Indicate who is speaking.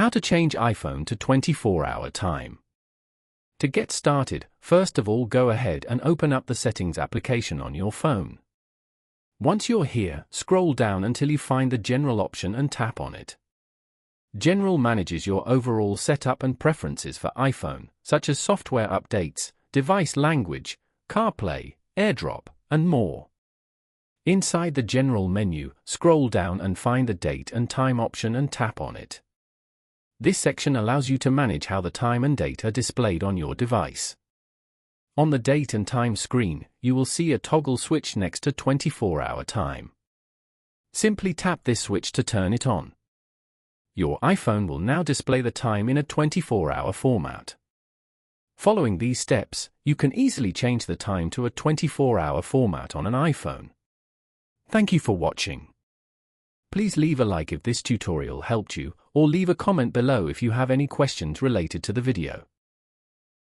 Speaker 1: How to change iPhone to 24-hour time. To get started, first of all go ahead and open up the Settings application on your phone. Once you're here, scroll down until you find the General option and tap on it. General manages your overall setup and preferences for iPhone, such as software updates, device language, CarPlay, AirDrop, and more. Inside the General menu, scroll down and find the Date and Time option and tap on it. This section allows you to manage how the time and date are displayed on your device. On the Date and Time screen, you will see a toggle switch next to 24-hour time. Simply tap this switch to turn it on. Your iPhone will now display the time in a 24-hour format. Following these steps, you can easily change the time to a 24-hour format on an iPhone. Thank you for watching. Please leave a like if this tutorial helped you, or leave a comment below if you have any questions related to the video.